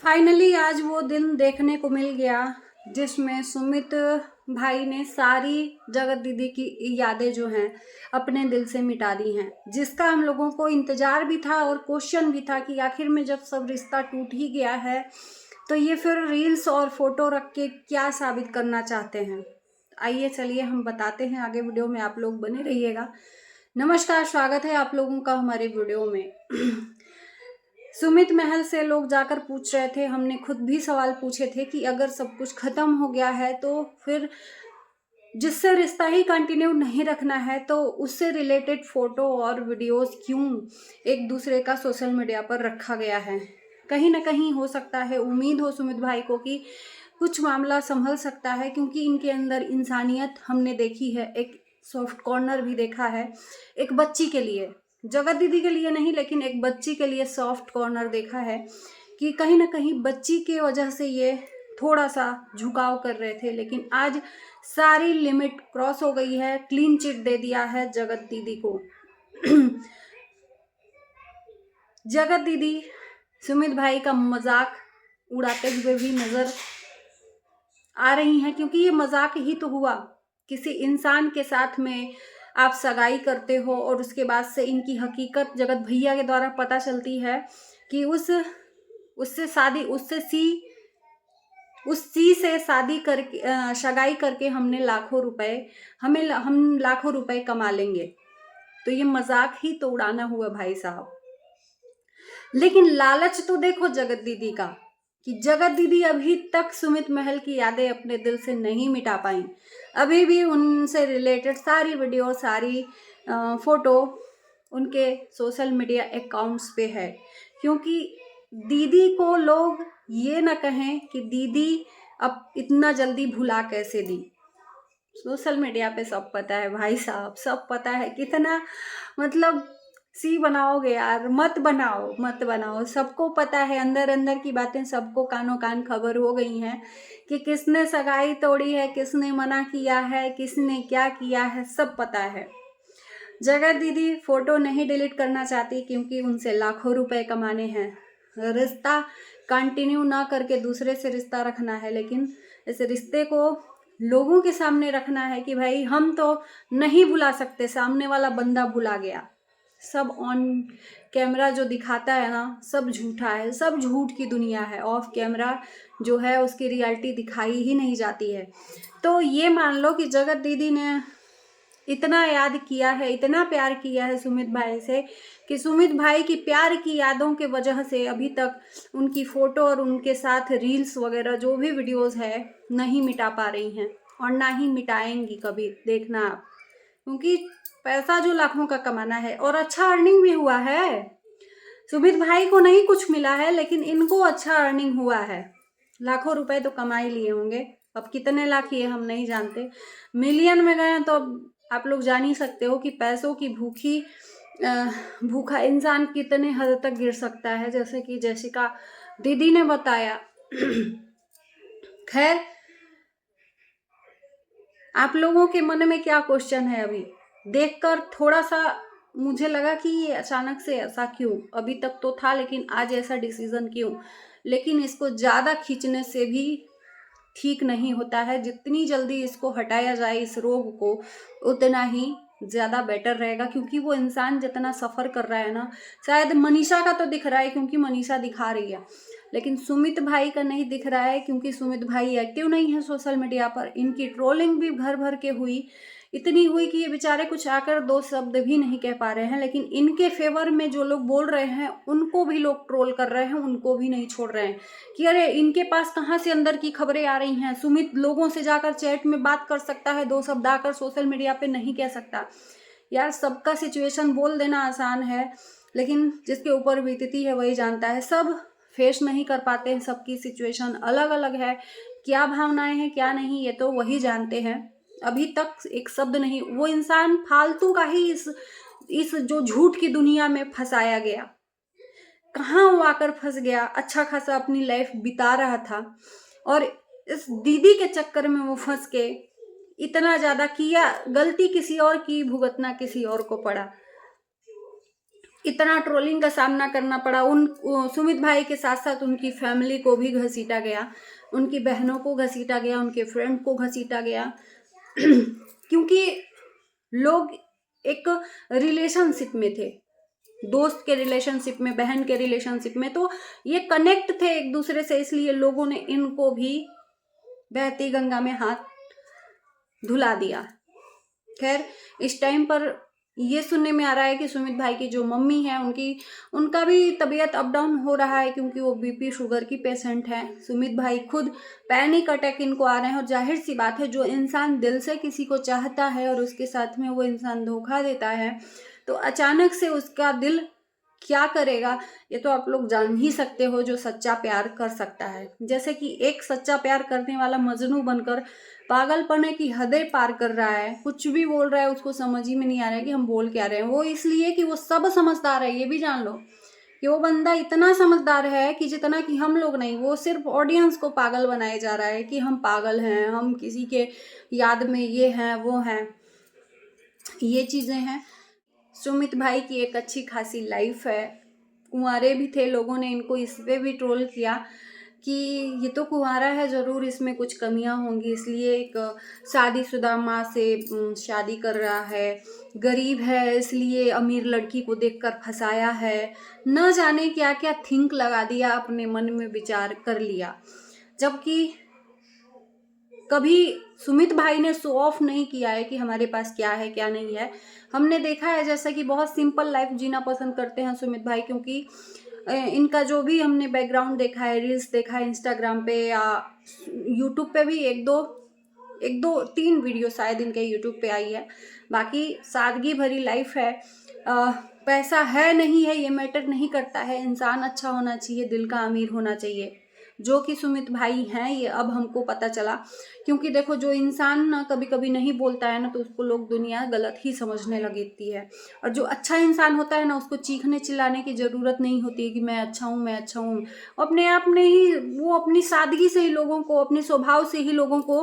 Finally आज वो दिन देखने को मिल गया जिसमें सुमित भाई ने सारी जगत दीदी की यादें जो हैं अपने दिल से मिटा दी हैं, जिसका हम लोगों को इंतजार भी था और क्वेश्चन भी था कि आखिर में जब सब रिश्ता टूट ही गया है तो ये फिर रील्स और फोटो रख के क्या साबित करना चाहते हैं। आइए चलिए हम बताते हैं, आगे वीडियो में आप लोग बने रहिएगा। नमस्कार, स्वागत है आप लोगों का हमारे वीडियो में। सुमित महल से लोग जाकर पूछ रहे थे, हमने खुद भी सवाल पूछे थे कि अगर सब कुछ खत्म हो गया है तो फिर जिससे रिश्ता ही कंटिन्यू नहीं रखना है तो उससे रिलेटेड फोटो और वीडियोस क्यों एक दूसरे का सोशल मीडिया पर रखा गया है। कहीं ना कहीं हो सकता है, उम्मीद हो सुमित भाई को कि कुछ मामला संभल सकता है, क्योंकि इनके अंदर इंसानियत हमने देखी है, एक सॉफ्ट कॉर्नर भी देखा है। एक बच्ची के लिए, जगत दीदी के लिए नहीं लेकिन एक बच्ची के लिए सॉफ्ट कॉर्नर देखा है कि कहीं ना कहीं बच्ची के वजह से ये थोड़ा सा झुकाव कर रहे थे, लेकिन आज सारी लिमिट क्रॉस हो गई है। क्लीन चिट दे दिया है जगत दीदी को। जगत दीदी सुमित भाई का मजाक उड़ाते हुए भी नजर आ रही हैं, क्योंकि ये मजाक ही तो हुआ। किसी इंसान के साथ में आप सगाई करते हो और उसके बाद से इनकी हकीकत जगत भैया के द्वारा पता चलती है कि उससे शादी उस सी से शादी करके सगाई करके हम लाखों रुपए कमा लेंगे। तो ये मजाक ही तो उड़ाना हुआ भाई साहब। लेकिन लालच तो देखो जगत दीदी का, कि जगत दीदी अभी तक सुमित महल की यादें अपने दिल से नहीं मिटा पाई। अभी भी उनसे रिलेटेड सारी वीडियो, सारी फोटो उनके सोशल मीडिया अकाउंट्स पे है, क्योंकि दीदी को लोग ये ना कहें कि दीदी अब इतना जल्दी भुला कैसे दी। सोशल मीडिया पे सब पता है भाई साहब, सब पता है। कितना मतलब सी बनाओगे यार, मत बनाओ। सबको पता है, अंदर अंदर की बातें सबको कानों कान खबर हो गई हैं कि किसने सगाई तोड़ी है, किसने मना किया है, किसने क्या किया है, सब पता है। जगत दीदी फोटो नहीं डिलीट करना चाहती क्योंकि उनसे लाखों रुपए कमाने हैं। रिश्ता कंटिन्यू ना करके दूसरे से रिश्ता रखना है, लेकिन इस रिश्ते को लोगों के सामने रखना है कि भाई हम तो नहीं भुला सकते, सामने वाला बंदा भुला गया। सब ऑन कैमरा जो दिखाता है ना, सब झूठा है, सब झूठ की दुनिया है। ऑफ कैमरा जो है उसकी रियलिटी दिखाई ही नहीं जाती है। तो ये मान लो कि जगत दीदी ने इतना याद किया है, इतना प्यार किया है सुमित भाई से कि सुमित भाई की प्यार की यादों के वजह से अभी तक उनकी फोटो और उनके साथ रील्स वगैरह जो भी वीडियोस है नहीं मिटा पा रही हैं, और ना ही मिटाएंगी कभी, देखना आप। क्योंकि पैसा जो लाखों का कमाना है, और अच्छा अर्निंग भी हुआ है। सुमित भाई को नहीं कुछ मिला है, लेकिन इनको अच्छा अर्निंग हुआ है। लाखों रुपए तो कमा ही लिए होंगे। अब कितने लाख ये हम नहीं जानते, मिलियन में गए तो अब आप लोग जान ही सकते हो कि पैसों की भूखा इंसान कितने हद तक गिर सकता है, जैसे कि जैसिका दीदी ने बताया। खैर, आप लोगों के मन में क्या क्वेश्चन है? अभी देखकर थोड़ा सा मुझे लगा कि ये अचानक से ऐसा क्यों, अभी तक तो था लेकिन आज ऐसा डिसीजन क्यों। लेकिन इसको ज्यादा खींचने से भी ठीक नहीं होता है। जितनी जल्दी इसको हटाया जाए इस रोग को, उतना ही ज्यादा बेटर रहेगा, क्योंकि वो इंसान जितना सफर कर रहा है ना, शायद मनीषा का तो दिख रहा है क्योंकि मनीषा दिखा रही है, लेकिन सुमित भाई का नहीं दिख रहा है, क्योंकि सुमित भाई एक्टिव नहीं है सोशल मीडिया पर। इनकी ट्रोलिंग भी घर भर के हुई, इतनी हुई कि ये बेचारे कुछ आकर दो शब्द भी नहीं कह पा रहे हैं। लेकिन इनके फेवर में जो लोग बोल रहे हैं उनको भी लोग ट्रोल कर रहे हैं, उनको भी नहीं छोड़ रहे हैं कि अरे इनके पास कहाँ से अंदर की खबरें आ रही हैं। सुमित लोगों से जाकर चैट में बात कर सकता है, दो शब्द आकर सोशल मीडिया पे नहीं कह सकता। यार सबका सिचुएशन बोल देना आसान है, लेकिन जिसके ऊपर बीतती है वही जानता है। सब फेस नहीं कर पाते हैं, सबकी सिचुएशन अलग अलग है। क्या भावनाएं हैं क्या नहीं, ये तो वही जानते हैं। अभी तक एक शब्द नहीं, वो इंसान फालतू का ही इस जो झूठ की दुनिया में फंसाया गया। कहाँ वो आकर फंस गया, अच्छा खासा अपनी लाइफ बिता रहा था, और इस दीदी के चक्कर में वो फंस के इतना ज्यादा किया। गलती किसी और की, भुगतना किसी और को पड़ा। इतना ट्रोलिंग का सामना करना पड़ा। सुमित भाई के साथ साथ उनकी फैमिली को भी घसीटा गया, उनकी बहनों को घसीटा गया, उनके फ्रेंड को घसीटा गया क्योंकि लोग एक रिलेशनशिप में थे, दोस्त के रिलेशनशिप में, बहन के रिलेशनशिप में, तो ये कनेक्ट थे एक दूसरे से, इसलिए लोगों ने इनको भी बहती गंगा में हाथ धुला दिया। खैर, इस टाइम पर ये सुनने में आ रहा है कि सुमित भाई की जो मम्मी है उनका भी तबीयत अप डाउन हो रहा है, क्योंकि वो बीपी शुगर की पेशेंट है। सुमित भाई खुद पैनिक अटैक इनको आ रहे हैं, और जाहिर सी बात है, जो इंसान दिल से किसी को चाहता है और उसके साथ में वो इंसान धोखा देता है, तो अचानक से उसका दिल क्या करेगा ये तो आप लोग जान ही सकते हो, जो सच्चा प्यार कर सकता है। जैसे कि एक सच्चा प्यार करने वाला मजनू बनकर पागलपने की हदें पार कर रहा है, कुछ भी बोल रहा है, उसको समझ ही में नहीं आ रहा है कि हम बोल क्या रहे हैं। वो इसलिए कि वो सब समझदार है, ये भी जान लो कि वो बंदा इतना समझदार है कि जितना कि हम लोग नहीं, वो सिर्फ ऑडियंस को पागल बनाए जा रहा है कि हम पागल हैं, हम किसी के याद में ये हैं वो हैं, ये चीज़ें हैं। सुमित भाई की एक अच्छी खासी लाइफ है, कुंवारे भी थे, लोगों ने इनको इस पे भी ट्रोल किया कि ये तो कुंवारा है, ज़रूर इसमें कुछ कमियां होंगी, इसलिए एक शादीशुदा माँ से शादी कर रहा है, गरीब है इसलिए अमीर लड़की को देखकर फंसाया है, न जाने क्या क्या थिंक लगा दिया, अपने मन में विचार कर लिया। जबकि कभी सुमित भाई ने शो ऑफ नहीं किया है कि हमारे पास क्या है क्या नहीं है। हमने देखा है जैसा कि बहुत सिंपल लाइफ जीना पसंद करते हैं सुमित भाई, क्योंकि इनका जो भी हमने बैकग्राउंड देखा है, रील्स देखा है इंस्टाग्राम पे या यूट्यूब पे भी, एक दो तीन वीडियो शायद इनके यूट्यूब पे आई है, बाकी सादगी भरी लाइफ है। पैसा है नहीं है ये मैटर नहीं करता है, इंसान अच्छा होना चाहिए, दिल का अमीर होना चाहिए, जो कि सुमित भाई हैं, ये अब हमको पता चला। क्योंकि देखो, जो इंसान ना कभी कभी नहीं बोलता है ना, तो उसको लोग दुनिया गलत ही समझने लगती है, और जो अच्छा इंसान होता है ना, उसको चीखने चिल्लाने की ज़रूरत नहीं होती है कि मैं अच्छा हूँ मैं अच्छा हूँ। अपने आप में ही वो अपनी सादगी से ही लोगों को, अपने स्वभाव से ही लोगों को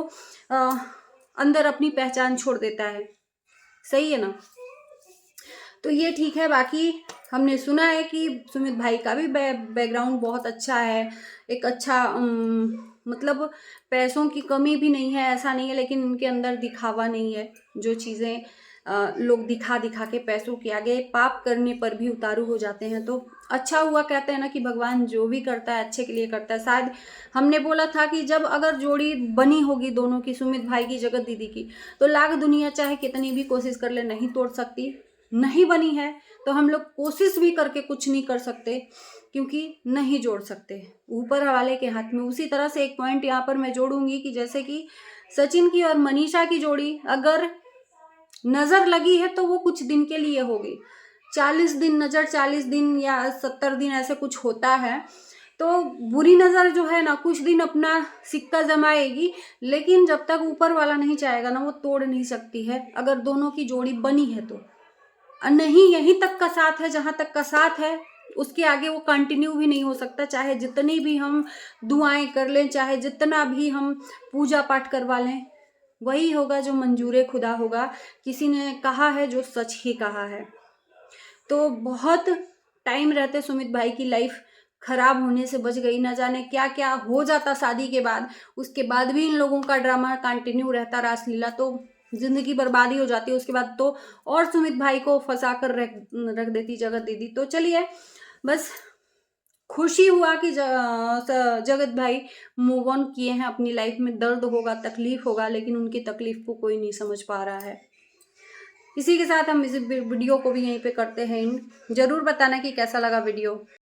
अंदर अपनी पहचान छोड़ देता है। सही है ना? तो ये ठीक है। बाकी हमने सुना है कि सुमित भाई का भी बैकग्राउंड बहुत अच्छा है, एक अच्छा मतलब पैसों की कमी भी नहीं है, ऐसा नहीं है, लेकिन उनके अंदर दिखावा नहीं है। जो चीज़ें लोग दिखा दिखा के पैसों के आगे पाप करने पर भी उतारू हो जाते हैं। तो अच्छा हुआ, कहते हैं ना कि भगवान जो भी करता है अच्छे के लिए करता है। शायद हमने बोला था कि जब अगर जोड़ी बनी होगी दोनों की, सुमित भाई की जगत दीदी की, तो लाख दुनिया चाहे कितनी भी कोशिश कर ले, नहीं तोड़ सकती। नहीं बनी है तो हम लोग कोशिश भी करके कुछ नहीं कर सकते, क्योंकि नहीं जोड़ सकते, ऊपर वाले के हाथ में। उसी तरह से एक पॉइंट यहाँ पर मैं जोड़ूंगी कि जैसे कि सचिन की और मनीषा की जोड़ी अगर नजर लगी है तो वो कुछ दिन के लिए होगी, 40 दिन नजर, 40 दिन या 70 दिन ऐसे कुछ होता है। तो बुरी नजर जो है ना, कुछ दिन अपना सिक्का जमाएगी, लेकिन जब तक ऊपर वाला नहीं चाहेगा ना, वो तोड़ नहीं सकती है, अगर दोनों की जोड़ी बनी है तो। नहीं, यहीं तक का साथ है, जहां तक का साथ है उसके आगे वो कंटिन्यू भी नहीं हो सकता, चाहे जितनी भी हम दुआएं कर लें, चाहे जितना भी हम पूजा पाठ करवा लें, वही होगा जो मंजूरे खुदा होगा। किसी ने कहा है जो सच ही कहा है। तो बहुत टाइम रहते सुमित भाई की लाइफ खराब होने से बच गई, ना जाने क्या क्या हो जाता शादी के बाद, उसके बाद भी इन लोगों का ड्रामा कंटिन्यू रहता, रासलीला, तो जिंदगी बर्बादी हो जाती है उसके बाद तो, और सुमित भाई को फंसा कर रख देती जगत दीदी। तो चलिए, बस खुशी हुआ कि जगत भाई मूव ऑन किए हैं अपनी लाइफ में। दर्द होगा, तकलीफ होगा, लेकिन उनकी तकलीफ को कोई नहीं समझ पा रहा है। इसी के साथ हम इस वीडियो को भी यहीं पे करते हैं। जरूर बताना कि कैसा लगा वीडियो।